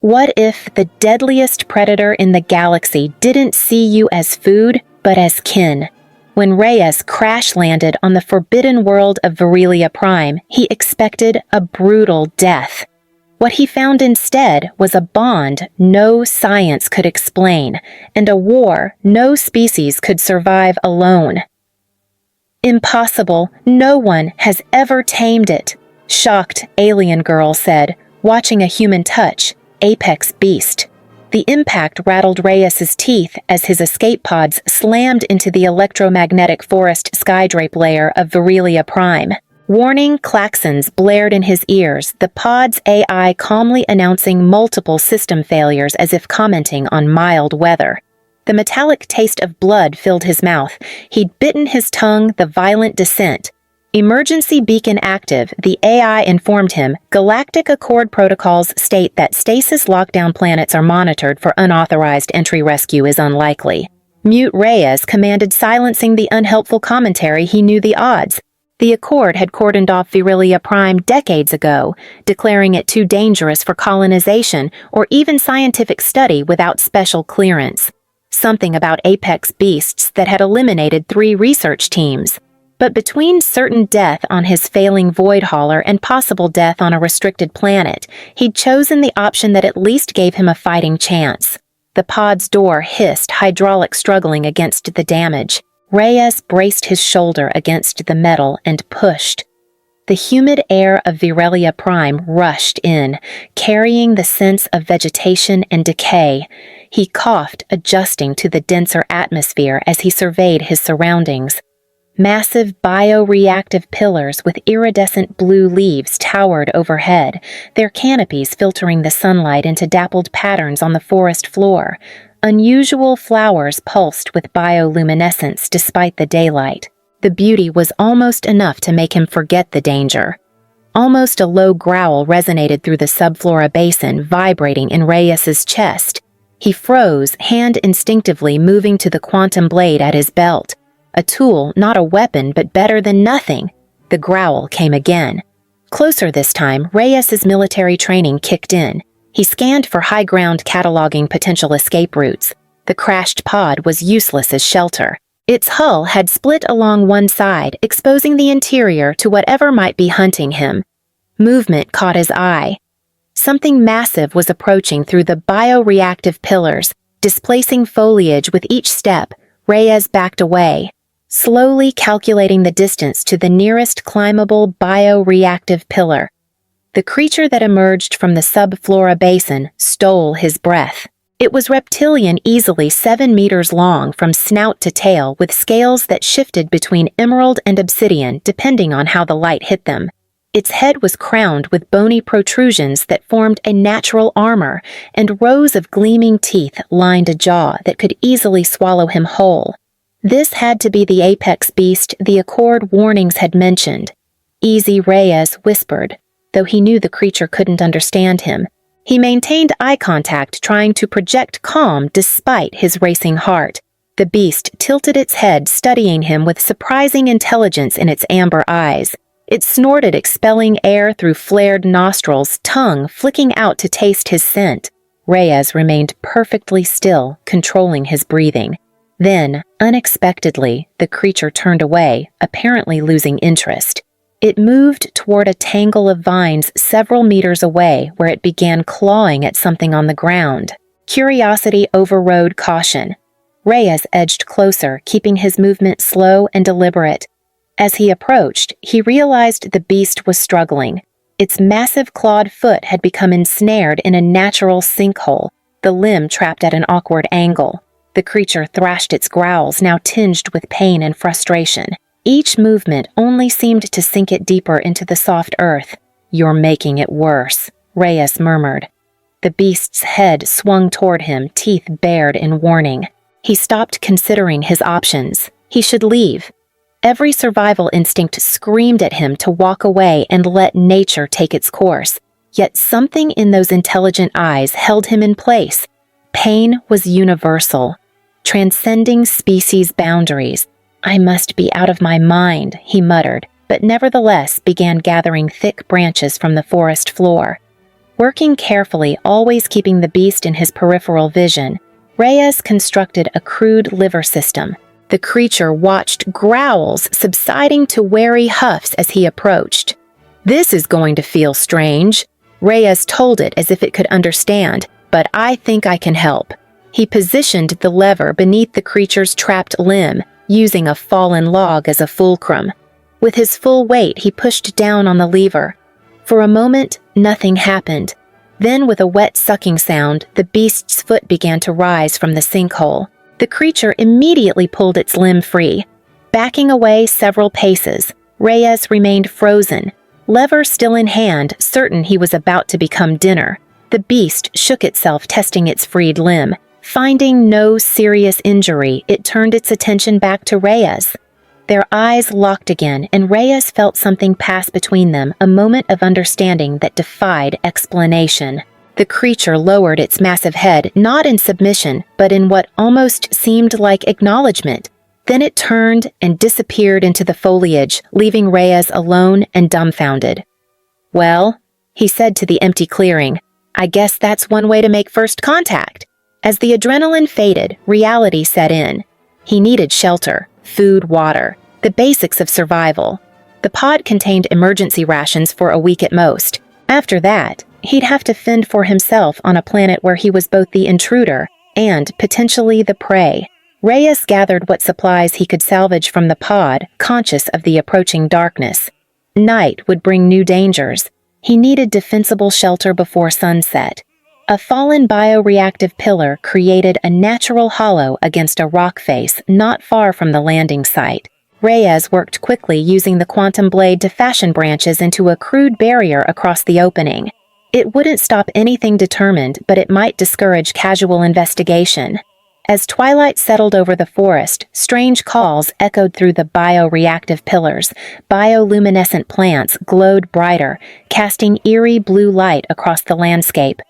What if the deadliest predator in the galaxy didn't see you as food, but as kin? When Reyes crash-landed on the forbidden world of Virilia Prime, he expected a brutal death. What he found instead was a bond no science could explain, and a war no species could survive alone. "Impossible. No one has ever tamed it," shocked alien girl said, watching a human touch, apex beast. The impact rattled Reyes's teeth as his escape pods slammed into the electromagnetic forest skydrape layer of Virilia Prime. Warning klaxons blared in his ears, the pod's AI calmly announcing multiple system failures as if commenting on mild weather. The metallic taste of blood filled his mouth. He'd bitten his tongue, the violent descent. "Emergency beacon active," the AI informed him. "Galactic Accord protocols state that stasis lockdown planets are monitored for unauthorized entry rescue is unlikely." Mute Reyes commanded, silencing the unhelpful commentary. He knew the odds. The Accord had cordoned off Virilia Prime decades ago, declaring it too dangerous for colonization or even scientific study without special clearance. Something about apex beasts that had eliminated 3 research teams. But between certain death on his failing void hauler and possible death on a restricted planet, he'd chosen the option that at least gave him a fighting chance. The pod's door hissed, hydraulic struggling against the damage. Reyes braced his shoulder against the metal and pushed. The humid air of Virilia Prime rushed in, carrying the sense of vegetation and decay. He coughed, adjusting to the denser atmosphere as he surveyed his surroundings. Massive bioreactive pillars with iridescent blue leaves towered overhead, their canopies filtering the sunlight into dappled patterns on the forest floor. Unusual flowers pulsed with bioluminescence despite the daylight. The beauty was almost enough to make him forget the danger. Almost a low growl resonated through the subflora basin, vibrating in Reyes's chest. He froze, hand instinctively moving to the quantum blade at his belt. A tool, not a weapon, but better than nothing. The growl came again. Closer this time, Reyes's military training kicked in. He scanned for high ground, cataloging potential escape routes. The crashed pod was useless as shelter. Its hull had split along one side, exposing the interior to whatever might be hunting him. Movement caught his eye. Something massive was approaching through the bioreactive pillars, displacing foliage with each step. Reyes backed away, slowly calculating the distance to the nearest climbable bioreactive pillar. The creature that emerged from the subflora basin stole his breath. It was reptilian, easily 7 meters long from snout to tail, with scales that shifted between emerald and obsidian depending on how the light hit them. Its head was crowned with bony protrusions that formed a natural armor, and rows of gleaming teeth lined a jaw that could easily swallow him whole. This had to be the apex beast the Accord warnings had mentioned. "Easy," Reyes whispered, though he knew the creature couldn't understand him. He maintained eye contact, trying to project calm despite his racing heart. The beast tilted its head, studying him with surprising intelligence in its amber eyes. It snorted, expelling air through flared nostrils, tongue flicking out to taste his scent. Reyes remained perfectly still, controlling his breathing. Then, unexpectedly, the creature turned away, apparently losing interest. It moved toward a tangle of vines several meters away, where it began clawing at something on the ground. Curiosity overrode caution. Reyes edged closer, keeping his movement slow and deliberate. As he approached, he realized the beast was struggling. Its massive clawed foot had become ensnared in a natural sinkhole, the limb trapped at an awkward angle. The creature thrashed its growls, now tinged with pain and frustration. Each movement only seemed to sink it deeper into the soft earth. "You're making it worse," Reyes murmured. The beast's head swung toward him, teeth bared in warning. He stopped considering his options. He should leave. Every survival instinct screamed at him to walk away and let nature take its course. Yet something in those intelligent eyes held him in place. Pain was universal, transcending species boundaries. "I must be out of my mind," he muttered, but nevertheless began gathering thick branches from the forest floor. Working carefully, always keeping the beast in his peripheral vision, Reyes constructed a crude liver system. The creature watched growls subsiding to wary huffs as he approached. "This is going to feel strange," Reyes told it as if it could understand, "but I think I can help." He positioned the lever beneath the creature's trapped limb, using a fallen log as a fulcrum. With his full weight, he pushed down on the lever. For a moment, nothing happened. Then, with a wet sucking sound, the beast's foot began to rise from the sinkhole. The creature immediately pulled its limb free. Backing away several paces, Reyes remained frozen, lever still in hand, certain he was about to become dinner. The beast shook itself, testing its freed limb. Finding no serious injury, it turned its attention back to Reyes. Their eyes locked again, and Reyes felt something pass between them, a moment of understanding that defied explanation. The creature lowered its massive head, not in submission, but in what almost seemed like acknowledgement. Then it turned and disappeared into the foliage, leaving Reyes alone and dumbfounded. "Well," he said to the empty clearing, "I guess that's one way to make first contact." As the adrenaline faded, reality set in. He needed shelter, food, water, the basics of survival. The pod contained emergency rations for a week at most. After that, he'd have to fend for himself on a planet where he was both the intruder and potentially the prey. Reyes gathered what supplies he could salvage from the pod, conscious of the approaching darkness. Night would bring new dangers. He needed defensible shelter before sunset. A fallen bioreactive pillar created a natural hollow against a rock face not far from the landing site. Reyes worked quickly, using the quantum blade to fashion branches into a crude barrier across the opening. It wouldn't stop anything determined, but it might discourage casual investigation. As twilight settled over the forest, strange calls echoed through the bioreactive pillars. Bioluminescent plants glowed brighter, casting eerie blue light across the landscape.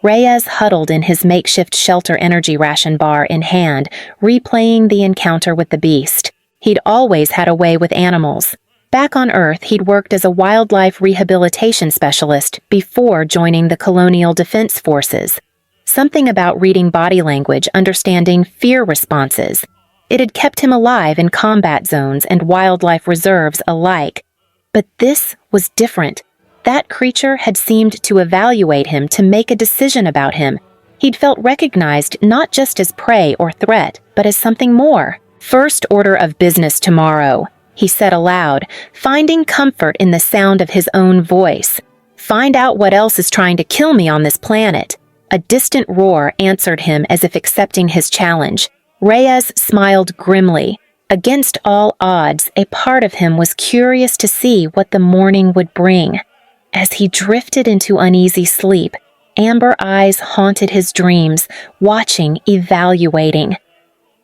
Reyes huddled in his makeshift shelter, energy ration bar in hand, replaying the encounter with the beast. He'd always had a way with animals. Back on Earth, he'd worked as a wildlife rehabilitation specialist before joining the Colonial Defense Forces. Something about reading body language, understanding fear responses. It had kept him alive in combat zones and wildlife reserves alike. But this was different. That creature had seemed to evaluate him, to make a decision about him. He'd felt recognized not just as prey or threat, but as something more. "First order of business tomorrow," he said aloud, finding comfort in the sound of his own voice. "Find out what else is trying to kill me on this planet." A distant roar answered him as if accepting his challenge. Reyes smiled grimly. Against all odds, a part of him was curious to see what the morning would bring. As he drifted into uneasy sleep, amber eyes haunted his dreams, watching, evaluating.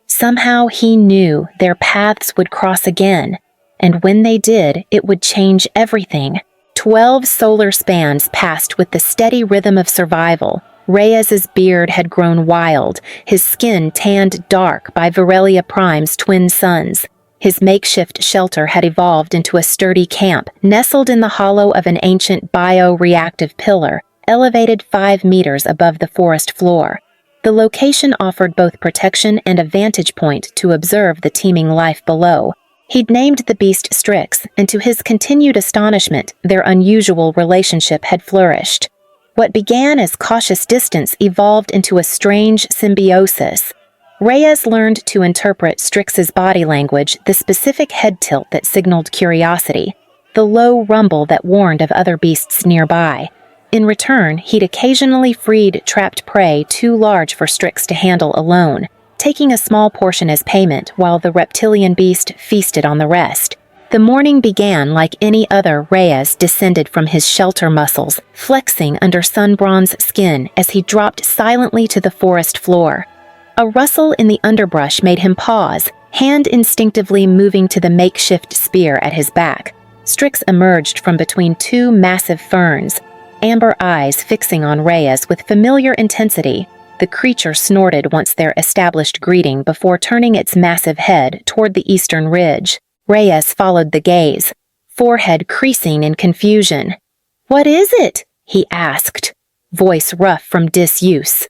Somehow he knew their paths would cross again, and when they did, it would change everything. 12 solar spans passed with the steady rhythm of survival. Reyes's beard had grown wild, his skin tanned dark by Virelia Prime's twin suns. His makeshift shelter had evolved into a sturdy camp, nestled in the hollow of an ancient bioreactive pillar, elevated 5 meters above the forest floor. The location offered both protection and a vantage point to observe the teeming life below. He'd named the beast Strix, and to his continued astonishment, their unusual relationship had flourished. What began as cautious distance evolved into a strange symbiosis. Reyes learned to interpret Strix's body language, the specific head tilt that signaled curiosity, the low rumble that warned of other beasts nearby. In return, he'd occasionally freed trapped prey too large for Strix to handle alone, taking a small portion as payment while the reptilian beast feasted on the rest. The morning began like any other. Reyes descended from his shelter muscles, flexing under sun-bronze skin as he dropped silently to the forest floor. A rustle in the underbrush made him pause, hand instinctively moving to the makeshift spear at his back. Strix emerged from between 2 massive ferns, amber eyes fixing on Reyes with familiar intensity. The creature snorted once their established greeting before turning its massive head toward the eastern ridge. Reyes followed the gaze, forehead creasing in confusion. "What is it?" he asked. voice rough from disuse.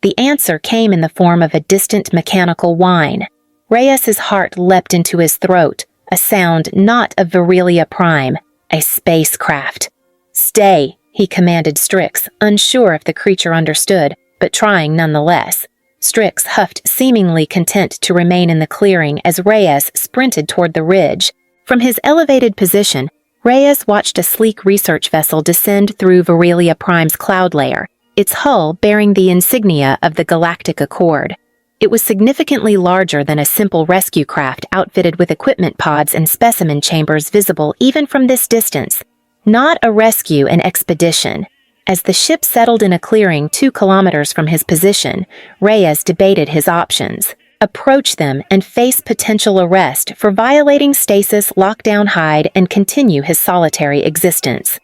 The answer came in the form of a distant mechanical whine. Reyes's heart leapt into his throat, a sound not of Virelia Prime, a spacecraft. "Stay," he commanded Strix, unsure if the creature understood, but trying nonetheless. Strix huffed, seemingly content to remain in the clearing as Reyes sprinted toward the ridge. From his elevated position, Reyes watched a sleek research vessel descend through Virelia Prime's cloud layer, its hull bearing the insignia of the Galactic Accord. It was significantly larger than a simple rescue craft outfitted with equipment pods and specimen chambers visible even from this distance. Not a rescue, an expedition. As the ship settled in a clearing 2 kilometers from his position, Reyes debated his options. Approach them and face potential arrest for violating stasis, lockdown, hide, and continue his solitary existence.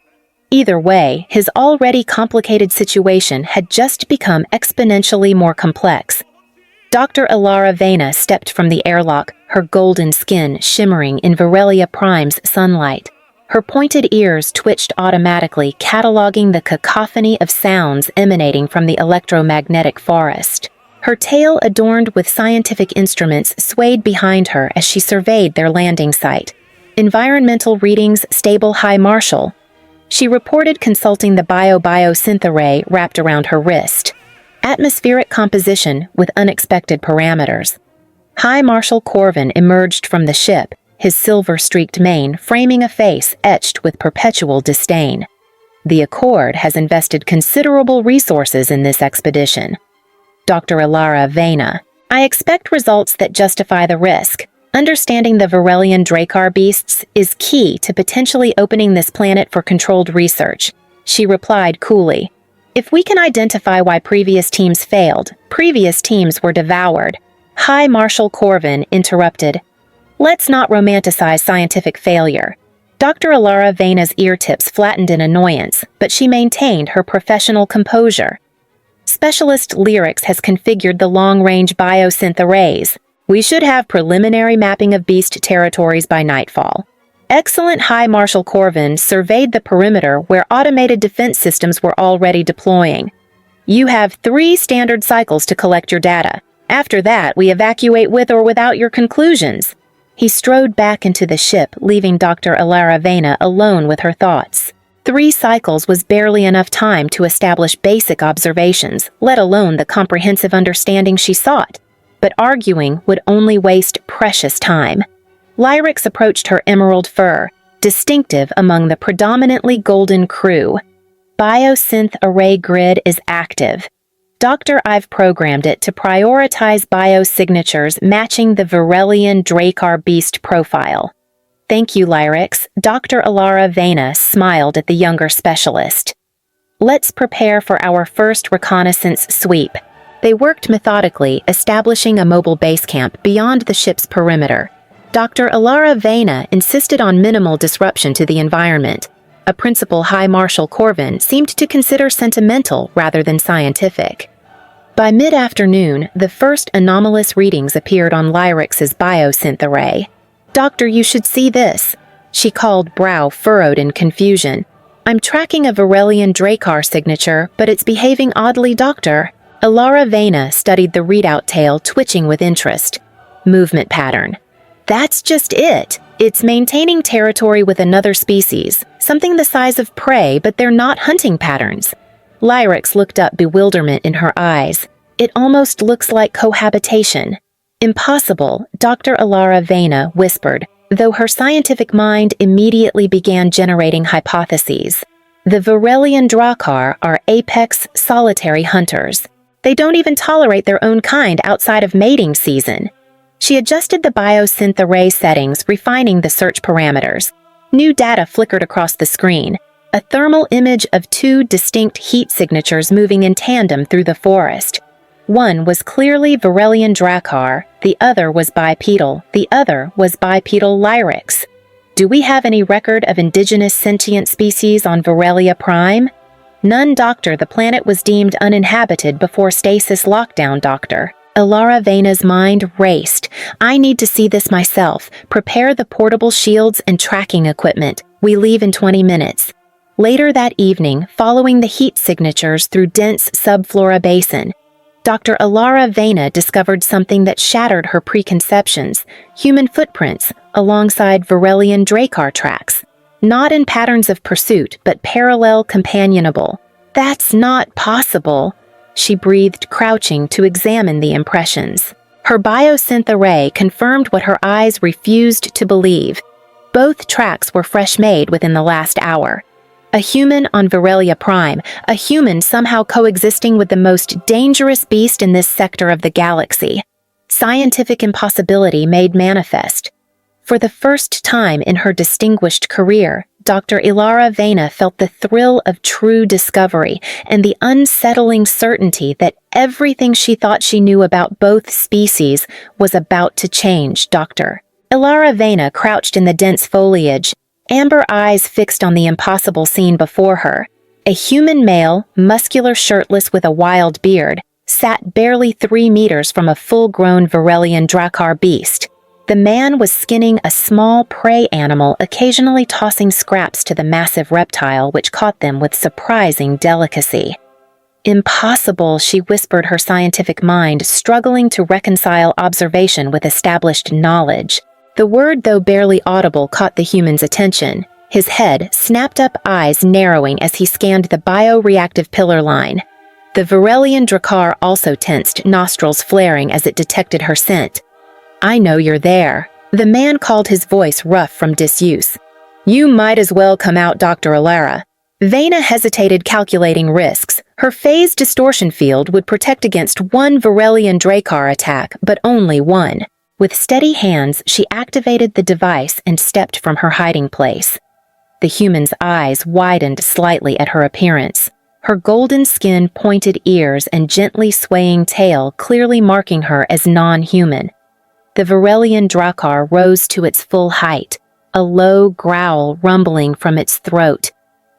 Either way, his already complicated situation had just become exponentially more complex. Dr. Ilara Vena stepped from the airlock, her golden skin shimmering in Virelia Prime's sunlight. Her pointed ears twitched automatically, cataloging the cacophony of sounds emanating from the electromagnetic forest. Her tail, adorned with scientific instruments, swayed behind her as she surveyed their landing site. Environmental readings stable, high marshal. She reported, consulting the biosynth array wrapped around her wrist. Atmospheric composition with unexpected parameters. High Marshal Corvin emerged from the ship, his silver-streaked mane framing a face etched with perpetual disdain. "The Accord has invested considerable resources in this expedition." Dr. Ilara Vena, "I expect results that justify the risk. Understanding the Virelian Dracar beasts is key to potentially opening this planet for controlled research," she replied coolly. "If we can identify why previous teams failed, previous teams were devoured." High Marshal Corvin interrupted. "Let's not romanticize scientific failure." Dr. Ilara Vena's ear tips flattened in annoyance, but she maintained her professional composure. "Specialist Lyrics has configured the long-range biosynth arrays. We should have preliminary mapping of beast territories by nightfall." Excellent. High Marshal Corvin surveyed the perimeter where automated defense systems were already deploying. "You have 3 standard cycles to collect your data. After that, we evacuate with or without your conclusions." He strode back into the ship, leaving Dr. Ilara Vena alone with her thoughts. 3 cycles was barely enough time to establish basic observations, let alone the comprehensive understanding she sought. But arguing would only waste precious time. Lyrics approached her emerald fur, distinctive among the predominantly golden crew. "Biosynth array grid is active. Doctor, I've programmed it to prioritize biosignatures matching the Virelian Dracar beast profile." "Thank you, Lyrics." Dr. Ilara Vena smiled at the younger specialist. "Let's prepare for our first reconnaissance sweep." They worked methodically, establishing a mobile base camp beyond the ship's perimeter. Dr. Ilara Vena insisted on minimal disruption to the environment. A Principal High Marshal Corvin seemed to consider sentimental rather than scientific. By mid-afternoon, the first anomalous readings appeared on Lyrics's biosynth array. "Doctor, you should see this," she called, brow furrowed in confusion. "I'm tracking a Virelian Dracar signature, but it's behaving oddly, Doctor." Ilara Vena studied the readout tail, twitching with interest. "Movement pattern. That's just it. It's maintaining territory with another species, something the size of prey, but they're not hunting patterns." Lyrics looked up, bewilderment in her eyes. "It almost looks like cohabitation." "Impossible," Dr. Ilara Vena whispered, though her scientific mind immediately began generating hypotheses. "The Virelian Dracar are apex solitary hunters. They don't even tolerate their own kind outside of mating season." She adjusted the biosynth array settings, refining the search parameters. New data flickered across the screen, a thermal image of 2 distinct heat signatures moving in tandem through the forest. One was clearly Virelian Dracar, the other was bipedal, the other was bipedal Lyrics. "Do we have any record of indigenous sentient species on Virelia Prime?" "None, Doctor. The planet was deemed uninhabited before stasis lockdown, Doctor." Ilara Vena's mind raced. "I need to see this myself. Prepare the portable shields and tracking equipment. We leave in 20 minutes. Later that evening, following the heat signatures through dense subflora basin, Dr. Ilara Vena discovered something that shattered her preconceptions: human footprints alongside Varelian Dracar tracks. Not in patterns of pursuit, but parallel companionable. "That's not possible," she breathed, crouching to examine the impressions. Her biosynth array confirmed what her eyes refused to believe. Both tracks were fresh-made within the last hour. A human on Varelia Prime, a human somehow coexisting with the most dangerous beast in this sector of the galaxy. Scientific impossibility made manifest. For the first time in her distinguished career, Dr. Ilara Vena felt the thrill of true discovery and the unsettling certainty that everything she thought she knew about both species was about to change. Dr. Ilara Vena crouched in the dense foliage, amber eyes fixed on the impossible scene before her. A human male, muscular, shirtless with a wild beard, sat barely 3 meters from a full-grown Varelian Dracar beast. The man was skinning a small prey animal, occasionally tossing scraps to the massive reptile, which caught them with surprising delicacy. "Impossible," she whispered, her scientific mind struggling to reconcile observation with established knowledge. The word, though barely audible, caught the human's attention. His head, snapped-up eyes narrowing as he scanned the bioreactive pillar line. The Varelian Dracar also tensed, nostrils flaring as it detected her scent. "I know you're there." The man called, his voice rough from disuse. "You might as well come out, Dr. Ilara." Vena hesitated, calculating risks. Her phase distortion field would protect against one Varelian Dracar attack, but only one. With steady hands, she activated the device and stepped from her hiding place. The human's eyes widened slightly at her appearance. Her golden skin, pointed ears, and gently swaying tail clearly marking her as non-human. The Varelian Dracar rose to its full height, a low growl rumbling from its throat.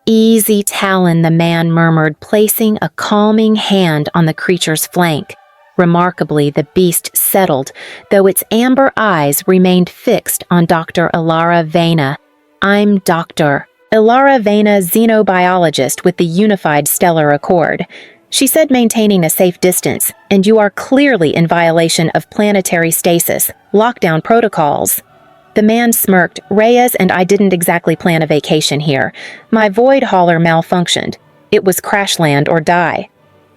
"Easy, Talon," the man murmured, placing a calming hand on the creature's flank. Remarkably, the beast settled, though its amber eyes remained fixed on Dr. Ilara Vena. "I'm Dr. Ilara Vena, xenobiologist with the Unified Stellar Accord," she said, maintaining a safe distance, "and you are clearly in violation of planetary stasis, lockdown protocols." The man smirked. "Reyes and I didn't exactly plan a vacation here. My void hauler malfunctioned. It was crash land or die."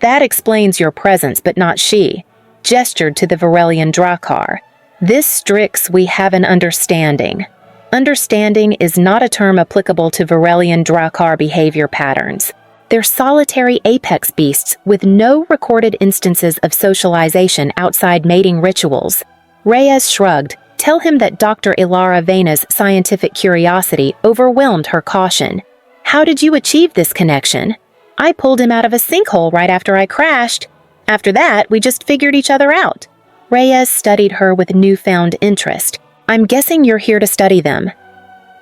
"That explains your presence, but not she," gestured to the Varelian Dracar. "This Strix, we have an understanding." Understanding is not a term applicable to Varelian Dracar behavior patterns. They're solitary apex beasts with no recorded instances of socialization outside mating rituals. Reyes shrugged. "Tell him that Dr. Ilara Vena's scientific curiosity overwhelmed her caution." "How did you achieve this connection?" "I pulled him out of a sinkhole right after I crashed. After that, we just figured each other out." Reyes studied her with newfound interest. "I'm guessing you're here to study them."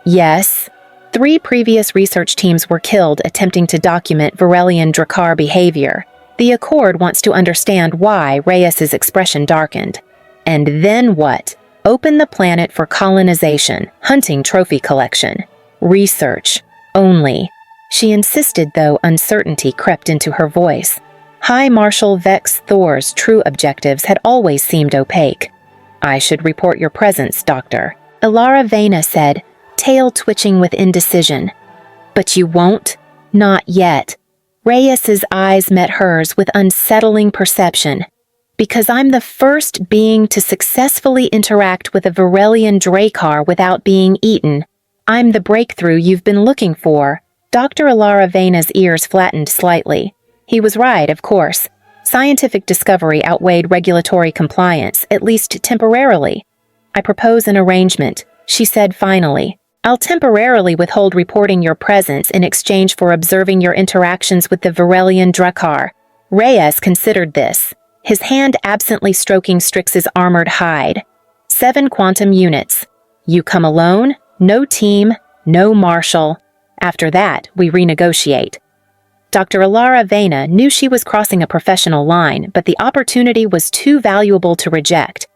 "Yes." 3 previous research teams were killed attempting to document Varelian Dracar behavior. The Accord wants to understand why Reyes's expression darkened. "And then what?" "Open the planet for colonization, hunting trophy collection. Research. Only." She insisted, though uncertainty crept into her voice. High Marshal Vex Thor's true objectives had always seemed opaque. "I should report your presence, Doctor," Ilara Vena said, tail twitching with indecision. "But you won't?" "Not yet." Reyes's eyes met hers with unsettling perception. "Because I'm the first being to successfully interact with a Varelian Dracar without being eaten. I'm the breakthrough you've been looking for." Dr. Ilara Vena's ears flattened slightly. He was right, of course. Scientific discovery outweighed regulatory compliance, at least temporarily. "I propose an arrangement," she said finally. "I'll temporarily withhold reporting your presence in exchange for observing your interactions with the Varelian Dracar." Reyes considered this, his hand absently stroking Strix's armored hide. 7 quantum units. You come alone, no team, no marshal. After that, we renegotiate. Dr. Ilara Vena knew she was crossing a professional line, but the opportunity was too valuable to reject.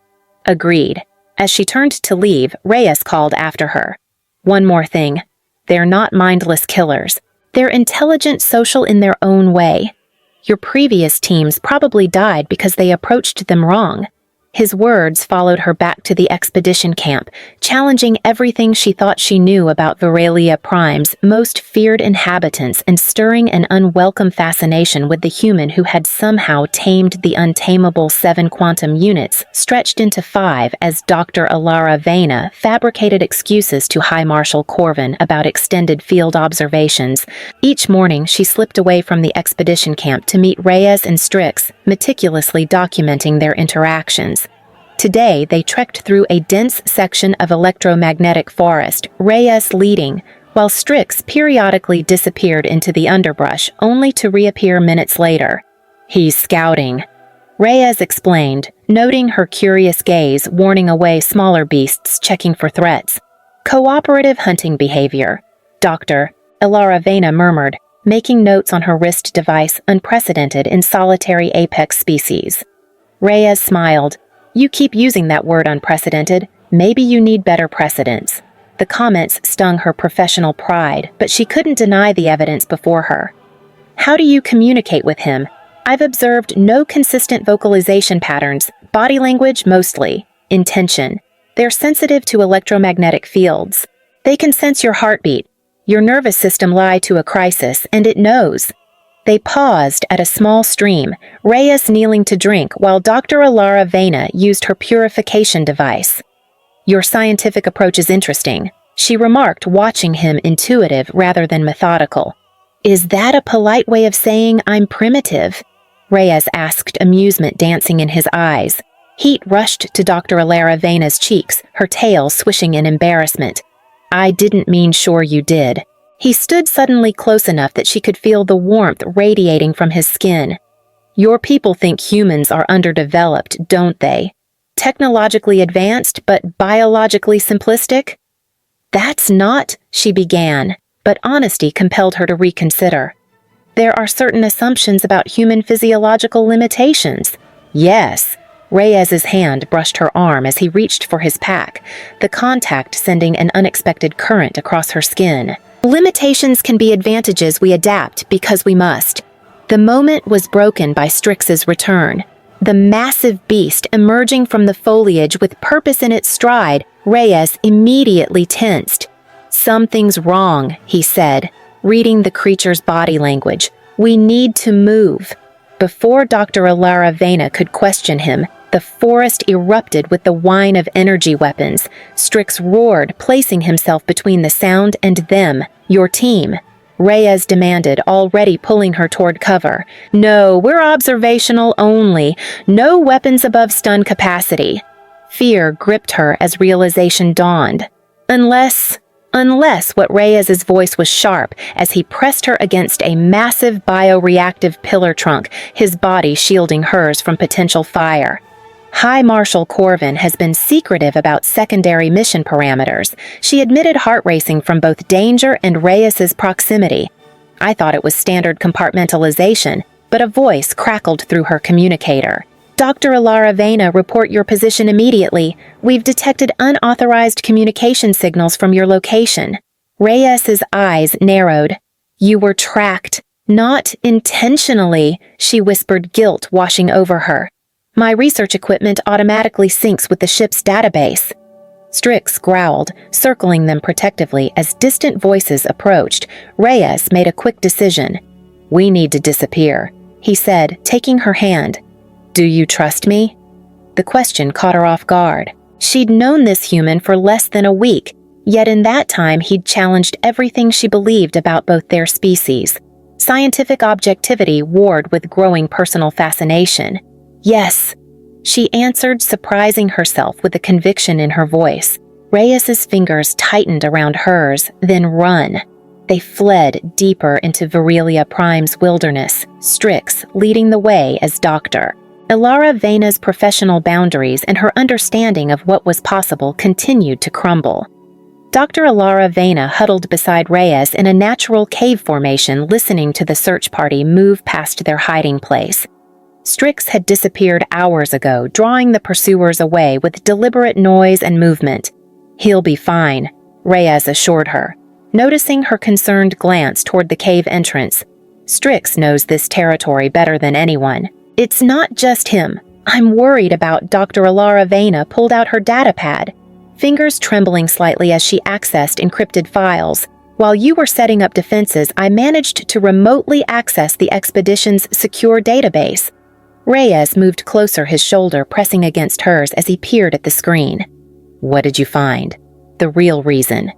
Agreed. As she turned to leave, Reyes called after her. "One more thing. They're not mindless killers. They're intelligent, social in their own way. Your previous teams probably died because they approached them wrong. His words followed her back to the expedition camp, challenging everything she thought she knew about Veralia Prime's most feared inhabitants and stirring an unwelcome fascination with the human who had somehow tamed the untamable 7 quantum units, stretched into 5 as Dr. Alara Vena fabricated excuses to High Marshal Corvin about extended field observations. Each morning, she slipped away from the expedition camp to meet Reyes and Strix, meticulously documenting their interactions. Today, they trekked through a dense section of electromagnetic forest, Reyes leading, while Strix periodically disappeared into the underbrush, only to reappear minutes later. "He's scouting," Reyes explained, noting her curious gaze warning away smaller beasts checking for threats. "Cooperative hunting behavior," Dr. Alara Vena murmured, making notes on her wrist device unprecedented in solitary apex species. Reyes smiled. "You keep using that word unprecedented. Maybe you need better precedents." The comments stung her professional pride, but she couldn't deny the evidence before her. "How do you communicate with him?" "I've observed no consistent vocalization patterns, body language mostly, intention. They're sensitive to electromagnetic fields. They can sense your heartbeat, your nervous system lie to a crisis, and it knows." They paused at a small stream, Reyes kneeling to drink while Dr. Alara Vena used her purification device. "Your scientific approach is interesting," she remarked, watching him intuitive rather than methodical. "Is that a polite way of saying I'm primitive?" Reyes asked, amusement dancing in his eyes. Heat rushed to Dr. Alara Vena's cheeks, her tail swishing in embarrassment. "I didn't mean sure you did." He stood suddenly close enough that she could feel the warmth radiating from his skin. "Your people think humans are underdeveloped, don't they? Technologically advanced, but biologically simplistic?" "That's not," she began, but honesty compelled her to reconsider. "There are certain assumptions about human physiological limitations." "Yes." Reyes's hand brushed her arm as he reached for his pack, the contact sending an unexpected current across her skin. "Limitations can be advantages we adapt because we must." The moment was broken by Strix's return. The massive beast emerging from the foliage with purpose in its stride, Reyes immediately tensed. "Something's wrong," he said, reading the creature's body language. "We need to move." Before Dr. Alara Vena could question him, the forest erupted with the whine of energy weapons. Strix roared, placing himself between the sound and them. "Your team," Reyes demanded, already pulling her toward cover. "No, we're observational only. No weapons above stun capacity." Fear gripped her as realization dawned. Unless what Reyes's voice was sharp as he pressed her against a massive bioreactive pillar trunk, his body shielding hers from potential fire. High Marshal Corvin has been secretive about secondary mission parameters. She admitted heart racing from both danger and Reyes's proximity. I thought it was standard compartmentalization, but a voice crackled through her communicator. "Dr. Alara Vena, report your position immediately. We've detected unauthorized communication signals from your location." Reyes's eyes narrowed. "You were tracked. Not intentionally," she whispered, guilt washing over her. "My research equipment automatically syncs with the ship's database." Strix growled, circling them protectively as distant voices approached. Reyes made a quick decision. "We need to disappear," he said, taking her hand. "Do you trust me?" The question caught her off guard. She'd known this human for less than a week, yet in that time he'd challenged everything she believed about both their species. Scientific objectivity warred with growing personal fascination. "Yes," she answered, surprising herself with the conviction in her voice. Reyes's fingers tightened around hers, then run. They fled deeper into Veralia Prime's wilderness, Strix leading the way as doctor. Alara Vena's professional boundaries and her understanding of what was possible continued to crumble. Dr. Alara Vena huddled beside Reyes in a natural cave formation, listening to the search party move past their hiding place. Strix had disappeared hours ago, drawing the pursuers away with deliberate noise and movement. "He'll be fine," Reyes assured her. Noticing her concerned glance toward the cave entrance, Strix knows this territory better than anyone. It's not just him. I'm worried about Dr. Alara Vena pulled out her datapad, fingers trembling slightly as she accessed encrypted files. While you were setting up defenses, I managed to remotely access the expedition's secure database. Reyes moved closer, his shoulder pressing against hers as he peered at the screen. What did you find? The real reason.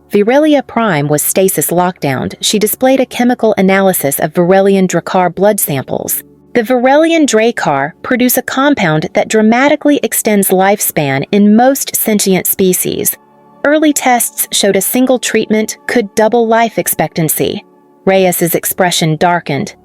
Virelia Prime was stasis lockdowned. She displayed a chemical analysis of Virelian Drakkar blood samples. The Virelian Drakkar produce a compound that dramatically extends lifespan in most sentient species. Early tests showed a single treatment could double life expectancy. Reyes's expression darkened.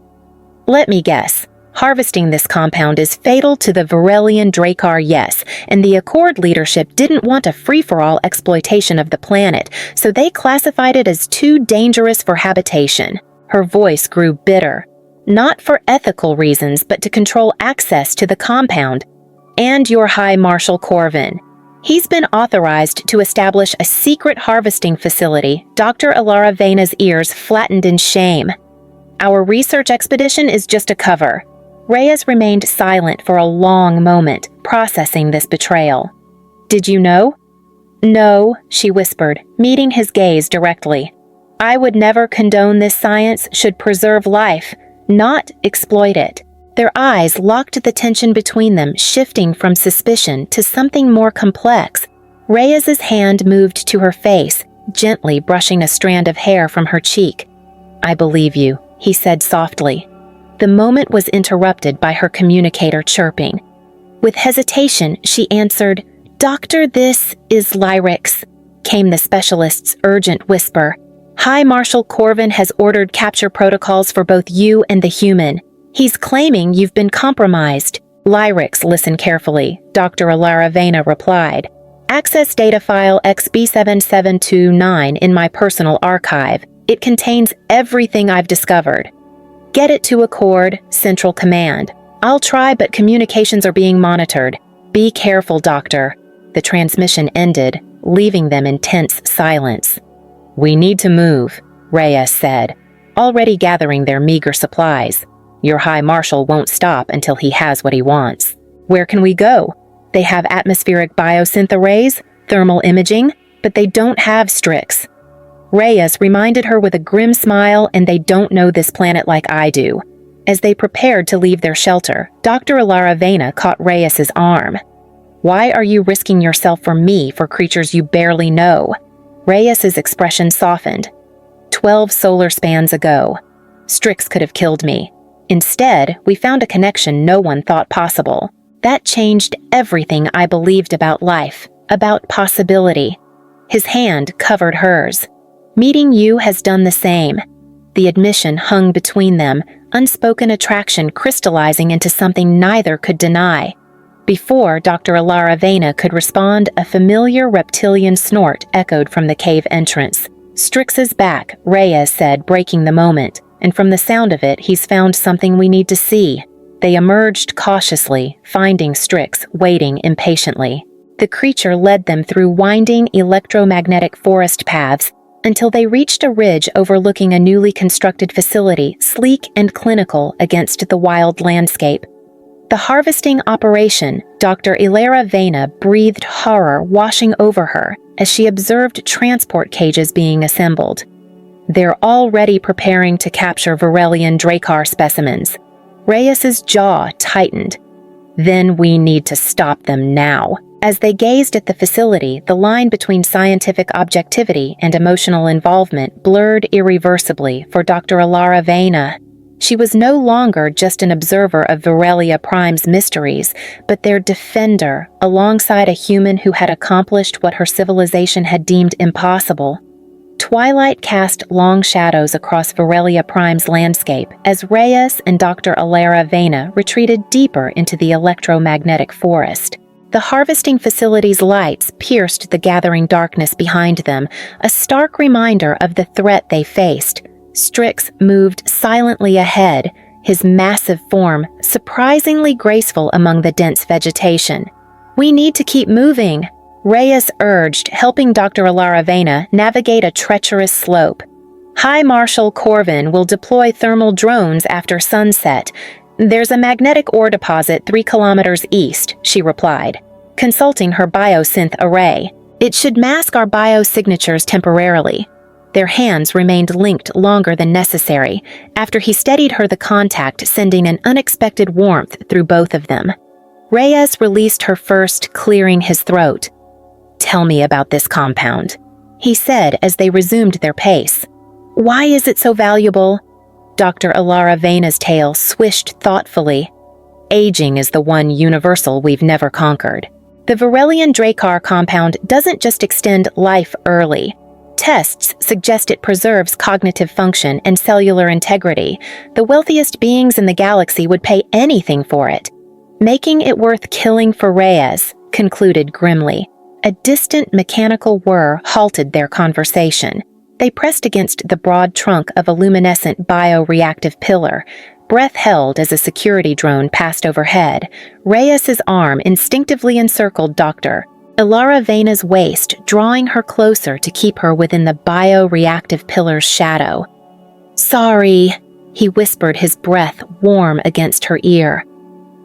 Let me guess. Harvesting this compound is fatal to the Virelian Drakkar, yes, and the Accord leadership didn't want a free-for-all exploitation of the planet, so they classified it as too dangerous for habitation. Her voice grew bitter. Not for ethical reasons, but to control access to the compound. And your High Marshal Corvin. He's been authorized to establish a secret harvesting facility. Dr. Alara Vena's ears flattened in shame. Our research expedition is just a cover. Reyes remained silent for a long moment, processing this betrayal. Did you know? No, she whispered, meeting his gaze directly. I would never condone this science should preserve life, not exploit it. Their eyes locked, the tension between them shifting from suspicion to something more complex. Reyes's hand moved to her face, gently brushing a strand of hair from her cheek. I believe you, he said softly. The moment was interrupted by her communicator chirping. With hesitation, she answered, Doctor, this is Lyrix, came the specialist's urgent whisper. High Marshal Corvin has ordered capture protocols for both you and the human. He's claiming you've been compromised. Lyrix, listen carefully, Dr. Alara Vena replied. Access data file XB7729 in my personal archive. It contains everything I've discovered. Get it to Accord, Central Command. I'll try, but communications are being monitored. Be careful, Doctor. The transmission ended, leaving them in tense silence. We need to move, Reyes said, already gathering their meager supplies. Your High Marshal won't stop until he has what he wants. Where can we go? They have atmospheric biosynth arrays, thermal imaging, but they don't have Strix. Reyes reminded her with a grim smile, and they don't know this planet like I do. As they prepared to leave their shelter, Dr. Alara Vena caught Reyes's arm. Why are you risking yourself for me for creatures you barely know? Reyes's expression softened. 12 solar spans ago. Strix could have killed me. Instead, we found a connection no one thought possible. That changed everything I believed about life, about possibility. His hand covered hers. Meeting you has done the same. The admission hung between them, unspoken attraction crystallizing into something neither could deny. Before Dr. Alara Vena could respond, a familiar reptilian snort echoed from the cave entrance. Strix is back, Reyes said, breaking the moment, and from the sound of it, he's found something we need to see. They emerged cautiously, finding Strix waiting impatiently. The creature led them through winding electromagnetic forest paths until they reached a ridge overlooking a newly constructed facility, sleek and clinical against the wild landscape. The harvesting operation, Dr. Alara Vena breathed horror washing over her as she observed transport cages being assembled. They're already preparing to capture Virelian Drakkar specimens. Reyes's jaw tightened. Then we need to stop them now. As they gazed at the facility, the line between scientific objectivity and emotional involvement blurred irreversibly for Dr. Alara Vena. She was no longer just an observer of Virelia Prime's mysteries, but their defender, alongside a human who had accomplished what her civilization had deemed impossible. Twilight cast long shadows across Virelia Prime's landscape as Reyes and Dr. Alara Vena retreated deeper into the electromagnetic forest. The harvesting facility's lights pierced the gathering darkness behind them, a stark reminder of the threat they faced. Strix moved silently ahead, his massive form surprisingly graceful among the dense vegetation. We need to keep moving, Reyes urged, helping Dr. Alaravena navigate a treacherous slope. High Marshal Corvin will deploy thermal drones after sunset. There's a magnetic ore deposit 3 kilometers east, she replied, consulting her biosynth array. It should mask our biosignatures temporarily. Their hands remained linked longer than necessary after he steadied her the contact, sending an unexpected warmth through both of them. Reyes released her first, clearing his throat. "Tell me about this compound," he said as they resumed their pace. "Why is it so valuable?" Dr. Alaravena's tail swished thoughtfully. "Aging is the one universal we've never conquered. The Varelian Dracar compound doesn't just extend life early. Tests suggest it preserves cognitive function and cellular integrity. The wealthiest beings in the galaxy would pay anything for it. Making it worth killing for Reyes," concluded grimly. A distant mechanical whir halted their conversation. They pressed against the broad trunk of a luminescent bioreactive pillar. Breath held as a security drone passed overhead. Reyes's arm instinctively encircled Dr. Alaravena's waist, drawing her closer to keep her within the bioreactive pillar's shadow. "Sorry," he whispered, his breath warm against her ear.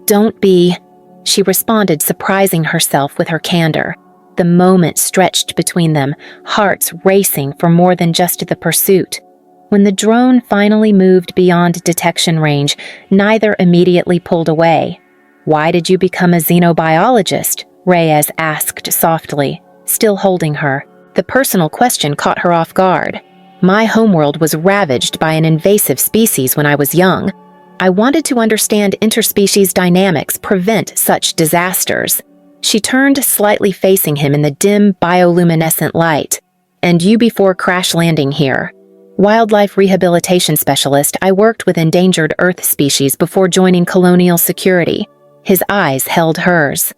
"Don't be," she responded, surprising herself with her candor. The moment stretched between them, hearts racing for more than just the pursuit. When the drone finally moved beyond detection range, neither immediately pulled away. "Why did you become a xenobiologist?" Reyes asked softly, still holding her. The personal question caught her off guard. "My homeworld was ravaged by an invasive species when I was young. I wanted to understand interspecies dynamics, prevent such disasters." She turned, slightly facing him in the dim bioluminescent light. "And you before crash landing here?" "Wildlife rehabilitation specialist, I worked with endangered Earth species before joining Colonial Security." His eyes held hers.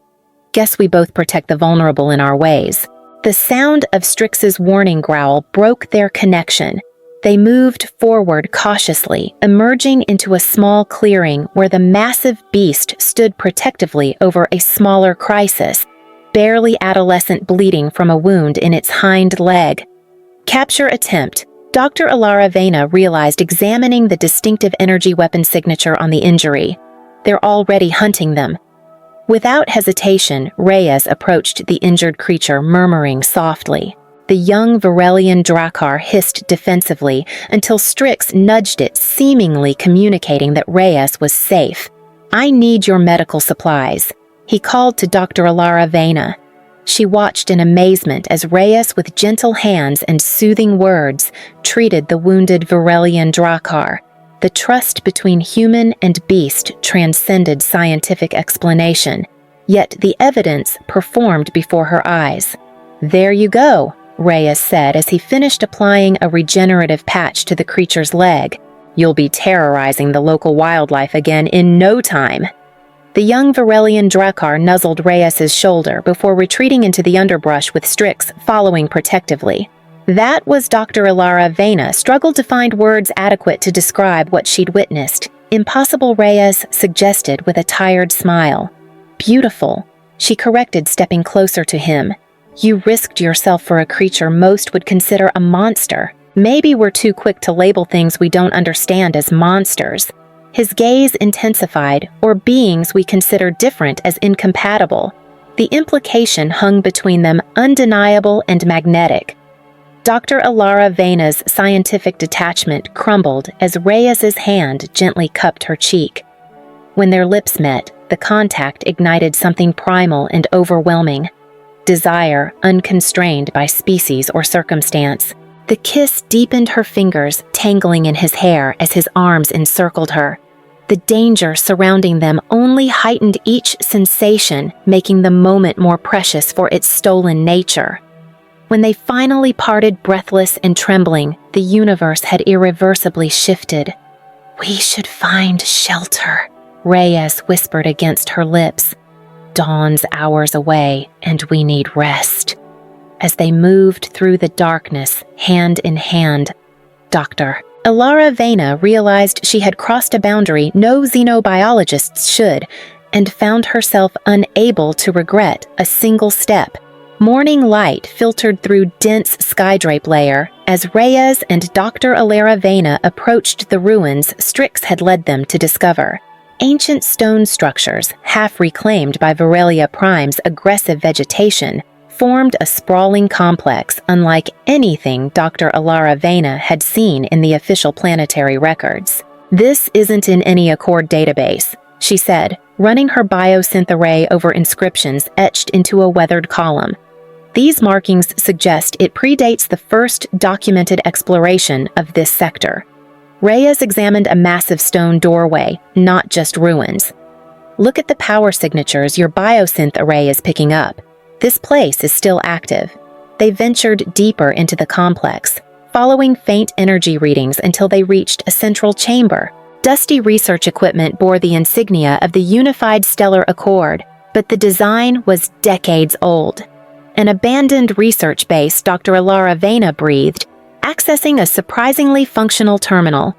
"Guess we both protect the vulnerable in our ways." The sound of Strix's warning growl broke their connection. They moved forward cautiously, emerging into a small clearing where the massive beast stood protectively over a smaller crisis, barely adolescent, bleeding from a wound in its hind leg. Capture attempt. Dr. Alaravena realized, examining the distinctive energy weapon signature on the injury. They're already hunting them. Without hesitation, Reyes approached the injured creature, murmuring softly. The young Varelian Dracar hissed defensively until Strix nudged it, seemingly communicating that Reyes was safe. "I need your medical supplies," he called to Dr. Alaravena. She watched in amazement as Reyes, with gentle hands and soothing words, treated the wounded Varelian Dracar. The trust between human and beast transcended scientific explanation, yet the evidence performed before her eyes. "There you go," Reyes said as he finished applying a regenerative patch to the creature's leg. "You'll be terrorizing the local wildlife again in no time." The young Varelian Dracar nuzzled Reyes's shoulder before retreating into the underbrush, with Strix following protectively. That was Dr. Alaravena struggled to find words adequate to describe what she'd witnessed. "Impossible," Reyes suggested with a tired smile. "Beautiful," she corrected, stepping closer to him. "You risked yourself for a creature most would consider a monster. Maybe we're too quick to label things we don't understand as monsters." His gaze intensified, "or beings we consider different as incompatible." The implication hung between them, undeniable and magnetic. Dr. Alaravena's scientific detachment crumbled as Reyes's hand gently cupped her cheek. When their lips met, the contact ignited something primal and overwhelming. Desire, unconstrained by species or circumstance. The kiss deepened her fingers, tangling in his hair as his arms encircled her. The danger surrounding them only heightened each sensation, making the moment more precious for its stolen nature. When they finally parted, breathless and trembling, the universe had irreversibly shifted. "We should find shelter," Reyes whispered against her lips. "Dawn's hours away, and we need rest." As they moved through the darkness, hand in hand, Dr. Alaravena realized she had crossed a boundary no xenobiologists should, and found herself unable to regret a single step. Morning light filtered through dense skydrape layer as Reyes and Dr. Alara Vena approached the ruins Strix had led them to discover. Ancient stone structures, half reclaimed by Varelia Prime's aggressive vegetation, formed a sprawling complex unlike anything Dr. Alara Vena had seen in the official planetary records. "This isn't in any Accord database," she said, running her biosynth array over inscriptions etched into a weathered column. "These markings suggest it predates the first documented exploration of this sector." Reyes examined a massive stone doorway, not just ruins. "Look at the power signatures your biosynth array is picking up. This place is still active." They ventured deeper into the complex, following faint energy readings until they reached a central chamber. Dusty research equipment bore the insignia of the Unified Stellar Accord, but the design was decades old. An abandoned research base, Dr. Alara Vena breathed, accessing a surprisingly functional terminal.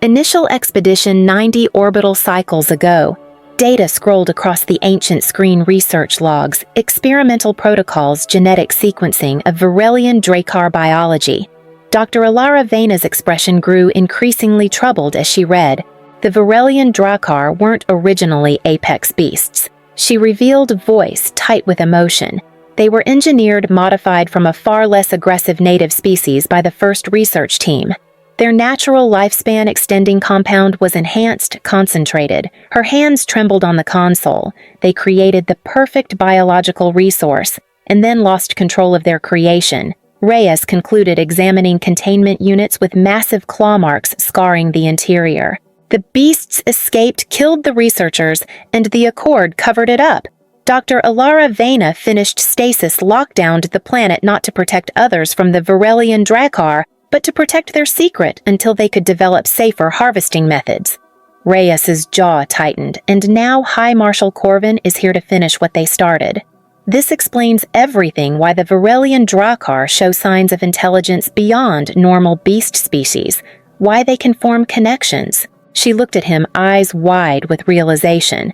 Initial expedition 90 orbital cycles ago. Data scrolled across the ancient screen research logs, experimental protocols, genetic sequencing of Varelian Dracar biology. Dr. Alara Vena's expression grew increasingly troubled as she read. The Varelian Dracar weren't originally apex beasts. She revealed voice tight with emotion. They were engineered modified from a far less aggressive native species by the first research team. Their natural lifespan extending compound was enhanced, concentrated. Her hands trembled on the console. They created the perfect biological resource, and then lost control of their creation. Reyes concluded, examining containment units with massive claw marks scarring the interior. The beasts escaped, killed the researchers, and the Accord covered it up. Dr. Alara Vena finished stasis lockdowned the planet not to protect others from the Varelian Dracar, but to protect their secret until they could develop safer harvesting methods. Reyes's jaw tightened, and now High Marshal Corvin is here to finish what they started. This explains everything why the Varelian Dracar show signs of intelligence beyond normal beast species, why they can form connections. She looked at him, eyes wide with realization.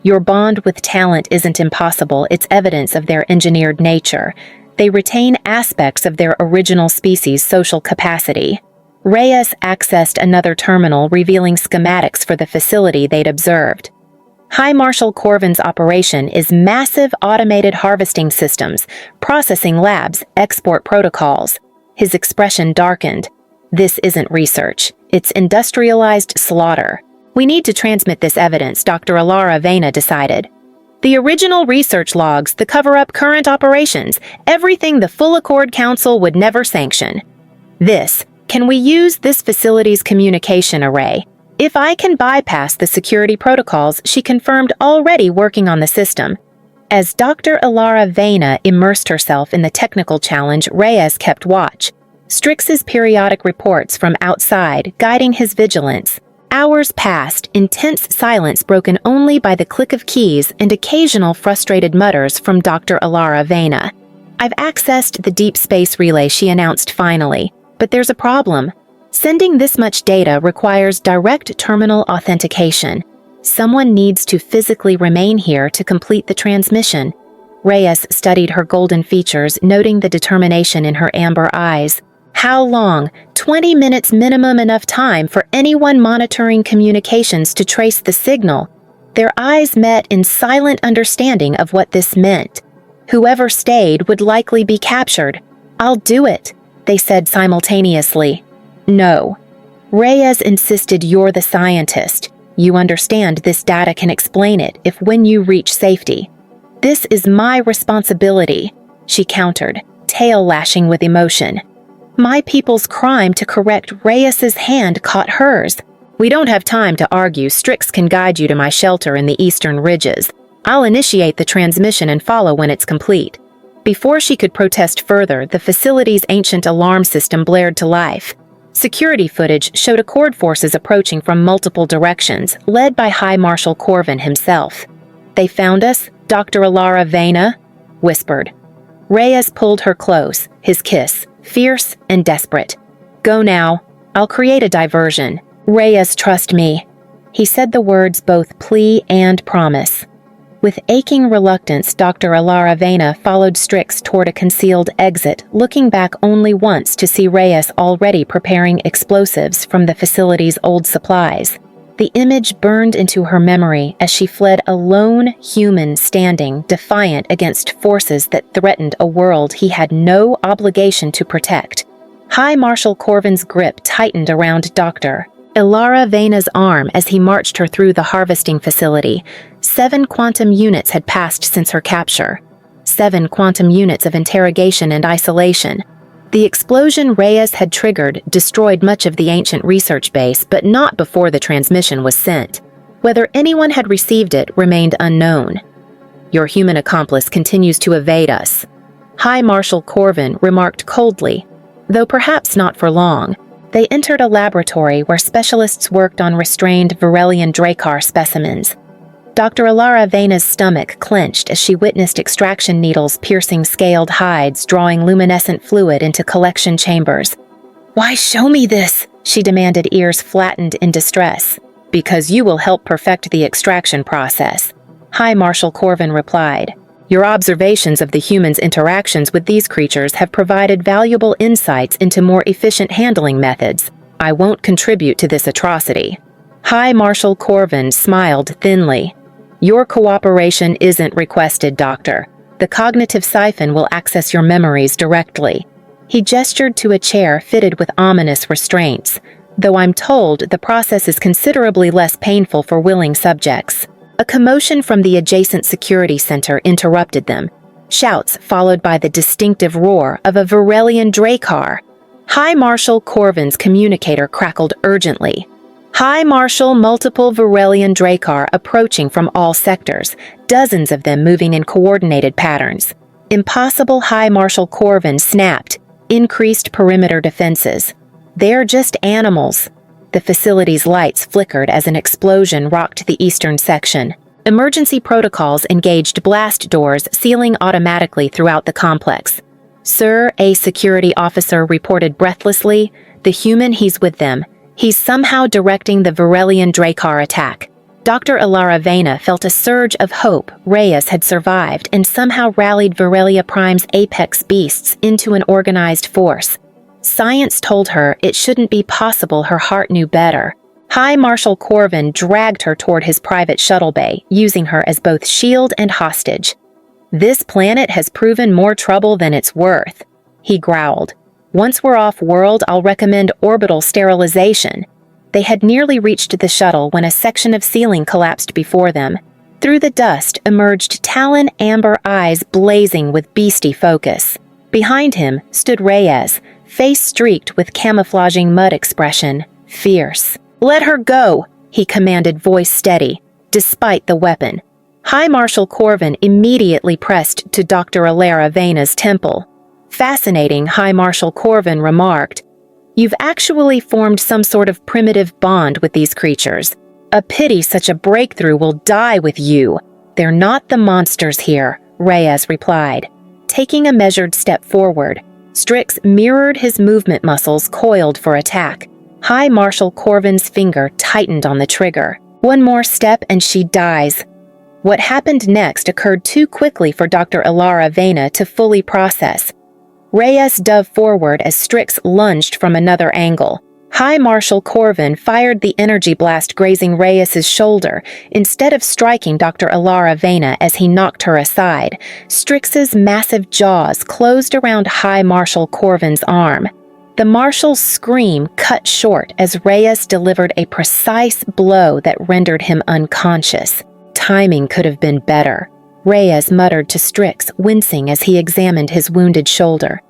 Your bond with talent isn't impossible, it's evidence of their engineered nature. They retain aspects of their original species' social capacity. Reyes accessed another terminal revealing schematics for the facility they'd observed. High Marshal Corvin's operation is massive automated harvesting systems, processing labs, export protocols. His expression darkened. This isn't research. It's industrialized slaughter. We need to transmit this evidence, Dr. Alara Vena decided. The original research logs, the cover-up current operations, everything the Full Accord Council would never sanction. Can we use this facility's communication array? If I can bypass the security protocols, she confirmed, already working on the system. As Dr. Alara Vena immersed herself in the technical challenge, Reyes kept watch. Strix's periodic reports from outside guiding his vigilance. Hours passed, intense silence broken only by the click of keys and occasional frustrated mutters from Dr. Alara Vena. I've accessed the deep space relay, she announced finally, but there's a problem. Sending this much data requires direct terminal authentication. Someone needs to physically remain here to complete the transmission. Reyes studied her golden features, noting the determination in her amber eyes. How long? 20 minutes minimum, enough time for anyone monitoring communications to trace the signal. Their eyes met in silent understanding of what this meant. Whoever stayed would likely be captured. I'll do it, they said simultaneously. No. Reyes insisted, you're the scientist. You understand this data can explain it if when you reach safety. This is my responsibility, she countered, tail lashing with emotion. My people's crime to correct Reyes's hand caught hers. We don't have time to argue. Strix can guide you to my shelter in the eastern ridges. I'll initiate the transmission and follow when it's complete. Before she could protest further, the facility's ancient alarm system blared to life. Security footage showed Accord forces approaching from multiple directions, led by High Marshal Corvin himself. They found us, Dr. Alara Vena whispered. Reyes pulled her close, his kiss, fierce and desperate. Go now. I'll create a diversion. Reyes, trust me. He said the words both plea and promise. With aching reluctance, Dr. Alara Vena followed Strix toward a concealed exit, looking back only once to see Reyes already preparing explosives from the facility's old supplies. The image burned into her memory as she fled a lone human standing defiant against forces that threatened a world he had no obligation to protect. High Marshal Corvin's grip tightened around Dr. Alara Vena's arm as he marched her through the harvesting facility. 7 quantum units had passed since her capture. 7 quantum units of interrogation and isolation. The explosion Reyes had triggered destroyed much of the ancient research base, but not before the transmission was sent. Whether anyone had received it remained unknown. "Your human accomplice continues to evade us," High Marshal Corvin remarked coldly, though perhaps not for long. They entered a laboratory where specialists worked on restrained Varelian Dracar specimens. Dr. Alara Vena's stomach clenched as she witnessed extraction needles piercing scaled hides, drawing luminescent fluid into collection chambers. "Why show me this?" she demanded, ears flattened in distress. "Because you will help perfect the extraction process," High Marshal Corvin replied. "Your observations of the humans' interactions with these creatures have provided valuable insights into more efficient handling methods. I won't contribute to this atrocity." High Marshal Corvin smiled thinly. "Your cooperation isn't requested, Doctor. The cognitive siphon will access your memories directly." He gestured to a chair fitted with ominous restraints, though I'm told the process is considerably less painful for willing subjects. A commotion from the adjacent security center interrupted them. Shouts followed by the distinctive roar of a Varelian Dracar. High Marshal Corvin's communicator crackled urgently. "High Marshal, multiple Varelian Dracar approaching from all sectors, dozens of them moving in coordinated patterns." "Impossible," High Marshal Corvin snapped. "Increased perimeter defenses. They're just animals." The facility's lights flickered as an explosion rocked the eastern section. Emergency protocols engaged blast doors sealing automatically throughout the complex. "Sir," a security officer reported breathlessly, "the human, he's with them. He's somehow directing the Varelian Dracar attack." Dr. Alara Vena felt a surge of hope. Reyes had survived and somehow rallied Varelia Prime's apex beasts into an organized force. Science told her it shouldn't be possible. Her heart knew better. High Marshal Corvin dragged her toward his private shuttle bay, using her as both shield and hostage. "This planet has proven more trouble than it's worth," he growled. "Once we're off-world, I'll recommend orbital sterilization." They had nearly reached the shuttle when a section of ceiling collapsed before them. Through the dust emerged Talon amber eyes blazing with beastie focus. Behind him stood Reyes, face streaked with camouflaging mud expression, fierce. "Let her go," he commanded, voice steady, despite the weapon. High Marshal Corvin immediately pressed to Dr. Alara Vena's temple. "Fascinating," High Marshal Corvin remarked. "You've actually formed some sort of primitive bond with these creatures. A pity such a breakthrough will die with you." "They're not the monsters here," Reyes replied. Taking a measured step forward, Strix mirrored his movement muscles coiled for attack. High Marshal Corvin's finger tightened on the trigger. One more step and she dies. What happened next occurred too quickly for Dr. Alara Vena to fully process. Reyes dove forward as Strix lunged from another angle. High Marshal Corvin fired the energy blast grazing Reyes's shoulder instead of striking Dr. Alara Vena as he knocked her aside. Strix's massive jaws closed around High Marshal Corvin's arm. The Marshal's scream cut short as Reyes delivered a precise blow that rendered him unconscious. Timing could have been better, Reyes muttered to Strix, wincing as he examined his wounded shoulder.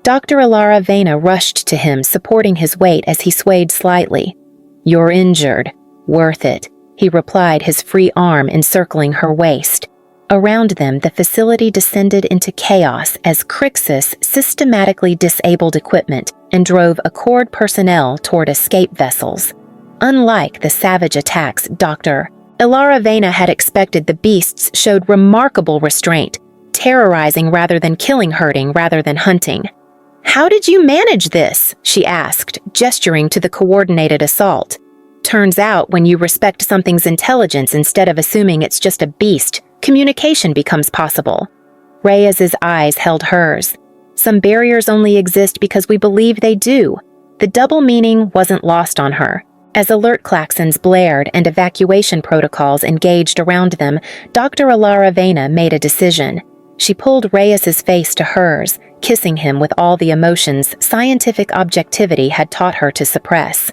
Dr. Alara Vena rushed to him, supporting his weight as he swayed slightly. "You're injured. Worth it," he replied, his free arm encircling her waist. Around them, the facility descended into chaos as Crixus systematically disabled equipment and drove Accord personnel toward escape vessels. Unlike the savage attacks Dr. Alara Vena had expected, the beasts showed remarkable restraint, terrorizing rather than killing, hurting rather than hunting. "How did you manage this?" she asked, gesturing to the coordinated assault. "Turns out when you respect something's intelligence instead of assuming it's just a beast," communication becomes possible. Reyes's eyes held hers. Some barriers only exist because we believe they do. The double meaning wasn't lost on her. As alert klaxons blared and evacuation protocols engaged around them, Dr. Alara Vena made a decision. She pulled Reyes's face to hers, kissing him with all the emotions scientific objectivity had taught her to suppress.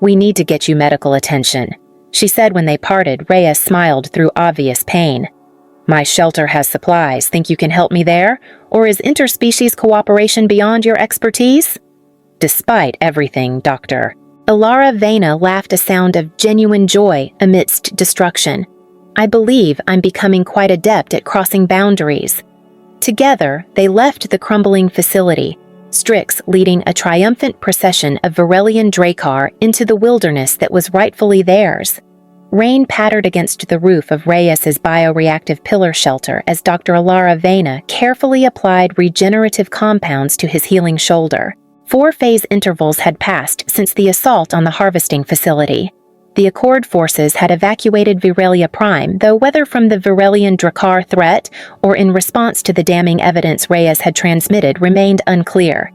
"We need to get you medical attention," she said when they parted. Reyes smiled through obvious pain. "My shelter has supplies. Think you can help me there? Or is interspecies cooperation beyond your expertise?" "Despite everything, Doctor." Alara Vena laughed a sound of genuine joy amidst destruction. "I believe I'm becoming quite adept at crossing boundaries." Together, they left the crumbling facility, Strix leading a triumphant procession of Varelian Dracar into the wilderness that was rightfully theirs. Rain pattered against the roof of Reyes's bioreactive pillar shelter as Dr. Alara Vena carefully applied regenerative compounds to his healing shoulder. 4-phase intervals had passed since the assault on the harvesting facility. The Accord forces had evacuated Virelia Prime, though whether from the Varelian Dracar threat or in response to the damning evidence Reyes had transmitted remained unclear.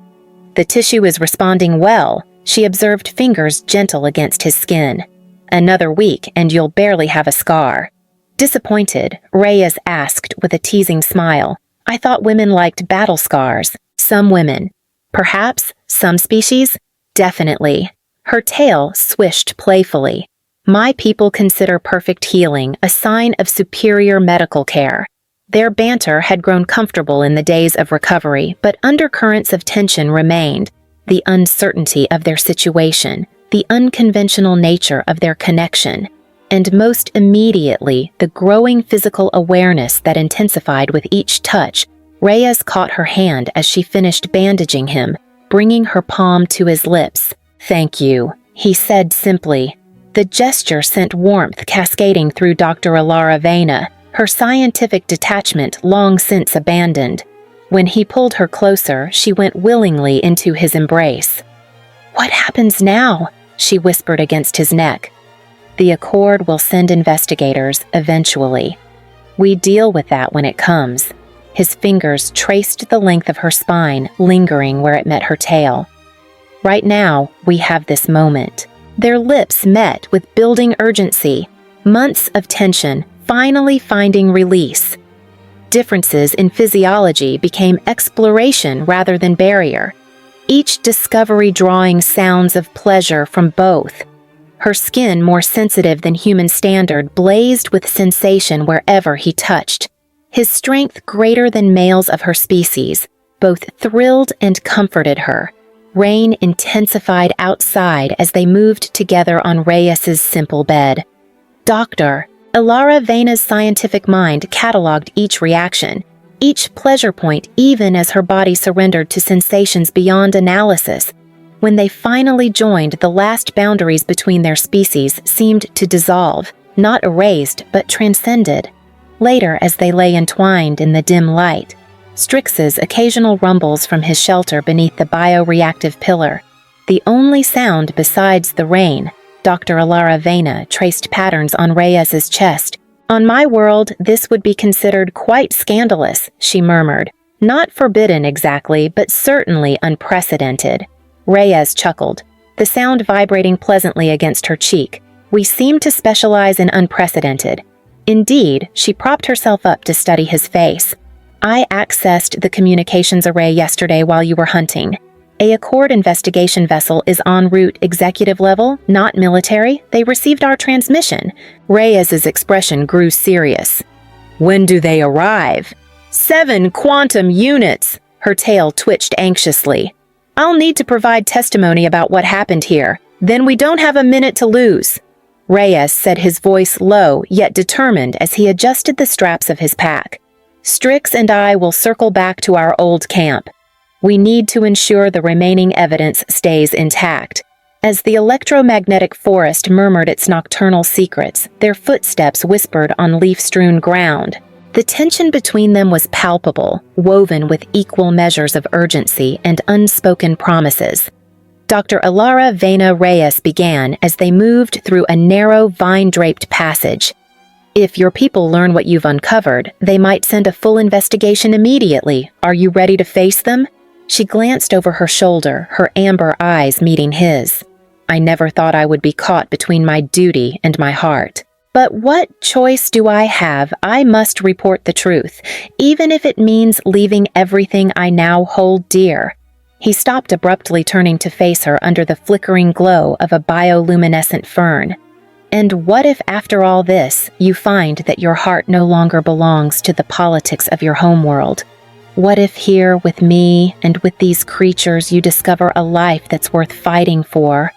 "The tissue is responding well," she observed, fingers gentle against his skin. "Another week and you'll barely have a scar." Disappointed, Reyes asked with a teasing smile, "I thought women liked battle scars." "Some women. Perhaps some species? Definitely." Her tail swished playfully. "My people consider perfect healing a sign of superior medical care." Their banter had grown comfortable in the days of recovery, but undercurrents of tension remained. The uncertainty of their situation, the unconventional nature of their connection, and most immediately, the growing physical awareness that intensified with each touch. Reyes caught her hand as she finished bandaging him, bringing her palm to his lips. "Thank you," he said simply. The gesture sent warmth cascading through Dr. Alara Vena, her scientific detachment long since abandoned. When he pulled her closer, she went willingly into his embrace. "What happens now?" she whispered against his neck. "The Accord will send investigators eventually. We deal with that when it comes." His fingers traced the length of her spine, lingering where it met her tail. "Right now, we have this moment." Their lips met with building urgency, months of tension finally finding release. Differences in physiology became exploration rather than barrier, each discovery drawing sounds of pleasure from both. Her skin, more sensitive than human standard, blazed with sensation wherever he touched. His strength greater than males of her species, both thrilled and comforted her. Rain intensified outside as they moved together on Reyes's simple bed. "Doctor," Alara Vena's scientific mind cataloged each reaction, each pleasure point, even as her body surrendered to sensations beyond analysis. When they finally joined, the last boundaries between their species seemed to dissolve, not erased, but transcended. Later, as they lay entwined in the dim light, Strix's occasional rumbles from his shelter beneath the bioreactive pillar, the only sound besides the rain. Dr. Alara Vena traced patterns on Reyes's chest. "On my world, this would be considered quite scandalous," she murmured. "Not forbidden exactly, but certainly unprecedented." Reyes chuckled, the sound vibrating pleasantly against her cheek. "We seem to specialize in unprecedented." Indeed, she propped herself up to study his face. "I accessed the communications array yesterday while you were hunting. A Accord investigation vessel is en route, executive level, not military. They received our transmission." Reyes's expression grew serious. "When do they arrive?" 7 quantum units! Her tail twitched anxiously. "I'll need to provide testimony about what happened here. Then we don't have a minute to lose." Reyes said, his voice low yet determined as he adjusted the straps of his pack. "Strix and I will circle back to our old camp. We need to ensure the remaining evidence stays intact." As the electromagnetic forest murmured its nocturnal secrets, their footsteps whispered on leaf-strewn ground. The tension between them was palpable, woven with equal measures of urgency and unspoken promises. Dr. Alara Vena Reyes began as they moved through a narrow, vine-draped passage. If your people learn what you've uncovered, they might send a full investigation immediately. Are you ready to face them?" She glanced over her shoulder, her amber eyes meeting his. "I never thought I would be caught between my duty and my heart. But what choice do I have? I must report the truth, even if it means leaving everything I now hold dear." He stopped abruptly, turning to face her under the flickering glow of a bioluminescent fern. "And what if after all this, you find that your heart no longer belongs to the politics of your homeworld? What if here with me and with these creatures you discover a life that's worth fighting for?"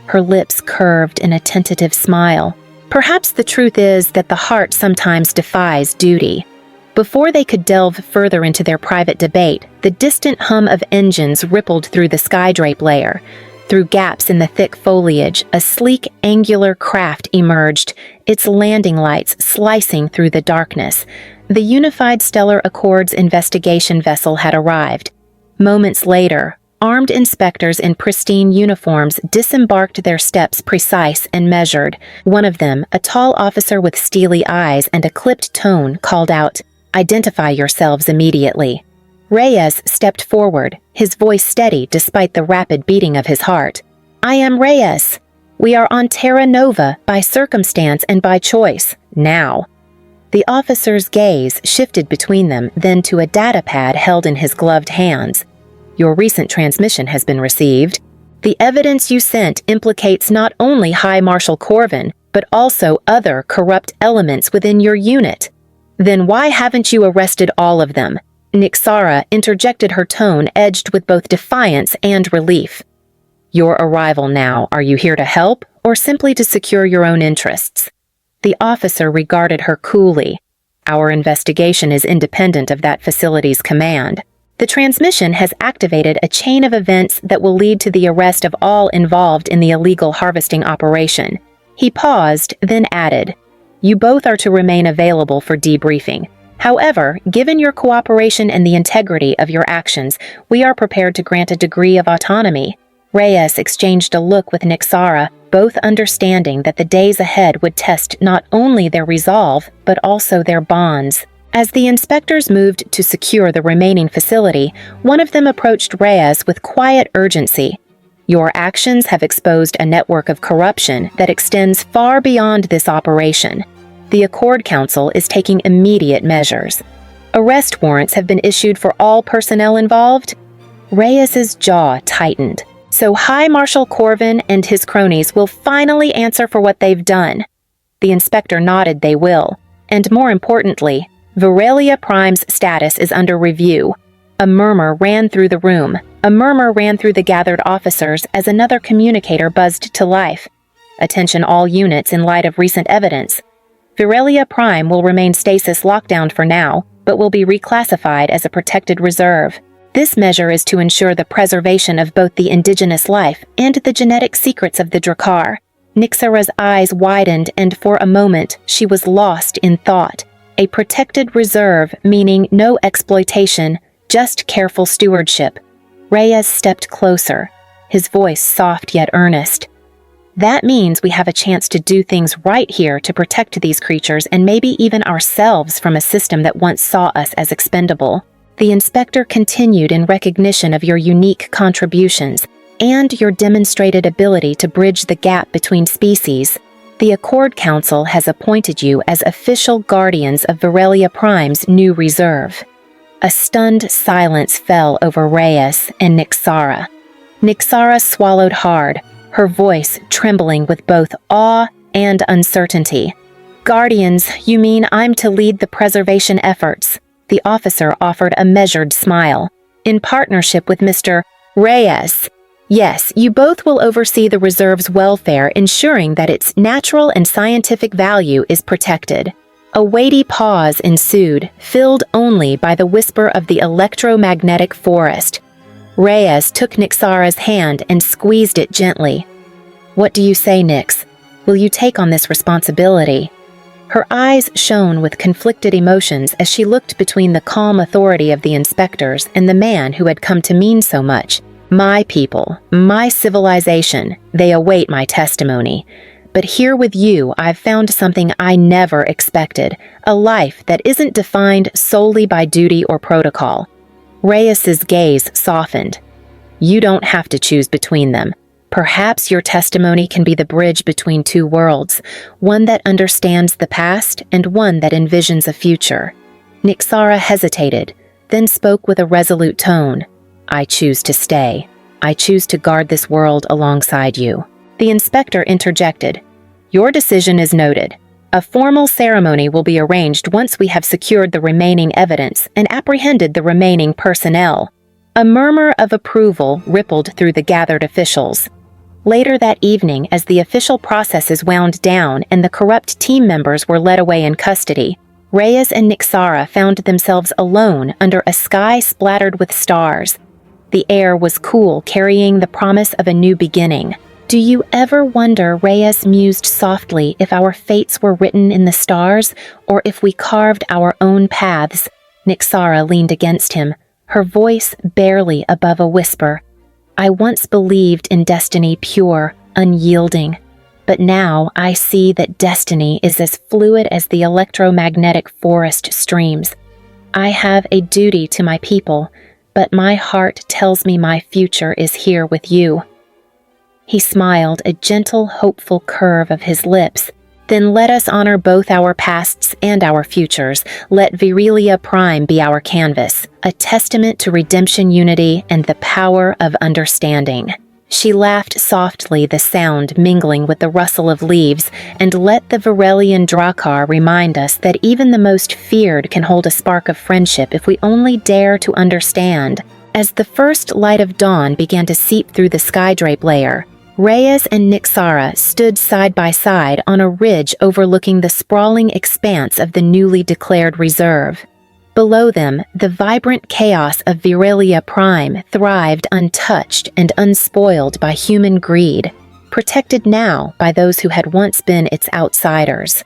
Her lips curved in a tentative smile. Perhaps the truth is that the heart sometimes defies duty. Before they could delve further into their private debate, the distant hum of engines rippled through the skydrape layer. Through gaps in the thick foliage, a sleek, angular craft emerged, its landing lights slicing through the darkness. The Unified Stellar Accords investigation vessel had arrived. Moments later, armed inspectors in pristine uniforms disembarked, their steps precise and measured. One of them, a tall officer with steely eyes and a clipped tone, called out, "Identify yourselves immediately." Reyes stepped forward, his voice steady despite the rapid beating of his heart. "I am Reyes. We are on Terra Nova by circumstance and by choice. Now." The officer's gaze shifted between them, then to a datapad held in his gloved hands. "Your recent transmission has been received. The evidence you sent implicates not only High Marshal Corvin, but also other corrupt elements within your unit. Then why haven't you arrested all of them?" Nixara interjected, her tone edged with both defiance and relief. "Your arrival now, are you here to help, or simply to secure your own interests?" The officer regarded her coolly. "Our investigation is independent of that facility's command. The transmission has activated a chain of events that will lead to the arrest of all involved in the illegal harvesting operation." He paused, then added, "You both are to remain available for debriefing. However, given your cooperation and the integrity of your actions, we are prepared to grant a degree of autonomy." Reyes exchanged a look with Nixara, both understanding that the days ahead would test not only their resolve, but also their bonds. As the inspectors moved to secure the remaining facility, one of them approached Reyes with quiet urgency. "Your actions have exposed a network of corruption that extends far beyond this operation. The Accord Council is taking immediate measures. Arrest warrants have been issued for all personnel involved." Reyes's jaw tightened. "So High Marshal Corvin and his cronies will finally answer for what they've done." The inspector nodded. "They will. And more importantly, Virelia Prime's status is under review." A murmur ran through the room. A murmur ran through the gathered officers as another communicator buzzed to life. "Attention all units in light of recent evidence. Virelia Prime will remain stasis lockdown for now, but will be reclassified as a protected reserve. This measure is to ensure the preservation of both the indigenous life and the genetic secrets of the Drakkar." Nixara's eyes widened, and for a moment she was lost in thought. A protected reserve, meaning no exploitation, just careful stewardship. Reyes stepped closer, his voice soft yet earnest. "That means we have a chance to do things right here to protect these creatures and maybe even ourselves from a system that once saw us as expendable." The inspector continued, "In recognition of your unique contributions and your demonstrated ability to bridge the gap between species, the Accord Council has appointed you as official guardians of Virelia Prime's new reserve." A stunned silence fell over Reyes and Nixara. Nixara swallowed hard, her voice trembling with both awe and uncertainty. "Guardians, you mean I'm to lead the preservation efforts?" The officer offered a measured smile. "In partnership with Mr. Reyes. Yes, you both will oversee the reserve's welfare, ensuring that its natural and scientific value is protected." A weighty pause ensued, filled only by the whisper of the electromagnetic forest. Reyes took Nixara's hand and squeezed it gently. "What do you say, Nix? Will you take on this responsibility?" Her eyes shone with conflicted emotions as she looked between the calm authority of the inspectors and the man who had come to mean so much. "My people, my civilization, they await my testimony. But here with you, I've found something I never expected, a life that isn't defined solely by duty or protocol. Reyes's gaze softened. You don't have to choose between them. Perhaps your testimony can be the bridge between two worlds, one that understands the past and one that envisions a future. Nyxara hesitated, then spoke with a resolute tone. I choose to stay. I choose to guard this world alongside you. The inspector interjected. Your decision is noted. A formal ceremony will be arranged once we have secured the remaining evidence and apprehended the remaining personnel. A murmur of approval rippled through the gathered officials. Later that evening, as the official processes wound down and the corrupt team members were led away in custody, Reyes and Nyxara found themselves alone under a sky splattered with stars. The air was cool, carrying the promise of a new beginning. Do you ever wonder, Reyes mused softly, if our fates were written in the stars, or if we carved our own paths? Nyxara leaned against him, her voice barely above a whisper. I once believed in destiny pure, unyielding, but now I see that destiny is as fluid as the electromagnetic forest streams. I have a duty to my people, but my heart tells me my future is here with you. He smiled, a gentle, hopeful curve of his lips. Then let us honor both our pasts and our futures. Let Virilia Prime be our canvas, a testament to redemption unity and the power of understanding. She laughed softly, the sound mingling with the rustle of leaves, and let the Virelian Drakkar remind us that even the most feared can hold a spark of friendship if we only dare to understand. As the first light of dawn began to seep through the skydrape layer, Reyes and Nyxara stood side by side on a ridge overlooking the sprawling expanse of the newly declared reserve. Below them, the vibrant chaos of Virilia Prime thrived untouched and unspoiled by human greed, protected now by those who had once been its outsiders.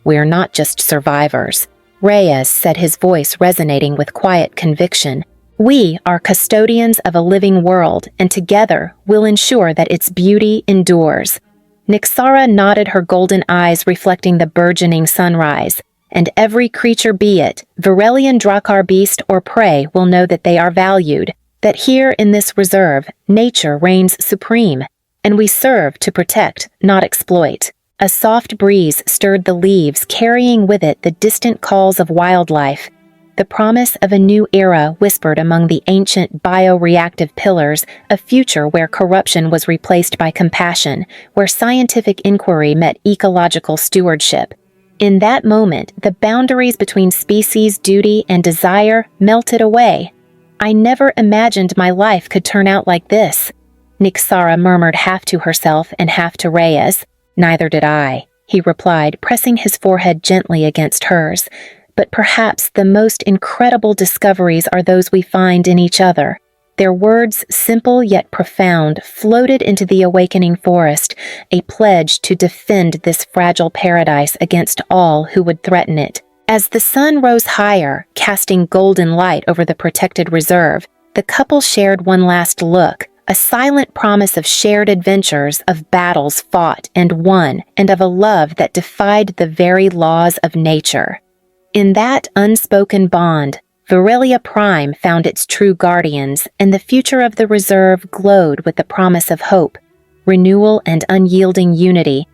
We're not just survivors, Reyes said, his voice resonating with quiet conviction. We are custodians of a living world, and together we'll ensure that its beauty endures. Nyxara nodded, her golden eyes reflecting the burgeoning sunrise. And every creature, be it Virelian Drakkar beast or prey, will know that they are valued, that here in this reserve, nature reigns supreme, and we serve to protect, not exploit. A soft breeze stirred the leaves, carrying with it the distant calls of wildlife. The promise of a new era whispered among the ancient bioreactive pillars, a future where corruption was replaced by compassion, where scientific inquiry met ecological stewardship. In that moment, the boundaries between species, duty, and desire melted away. I never imagined my life could turn out like this. Nyxara murmured, half to herself and half to Reyes. Neither did I, he replied, pressing his forehead gently against hers. But perhaps the most incredible discoveries are those we find in each other. Their words, simple yet profound, floated into the awakening forest, a pledge to defend this fragile paradise against all who would threaten it. As the sun rose higher, casting golden light over the protected reserve, the couple shared one last look, a silent promise of shared adventures, of battles fought and won, and of a love that defied the very laws of nature. In that unspoken bond, Virilia Prime found its true guardians, and the future of the reserve glowed with the promise of hope, renewal, and unyielding unity,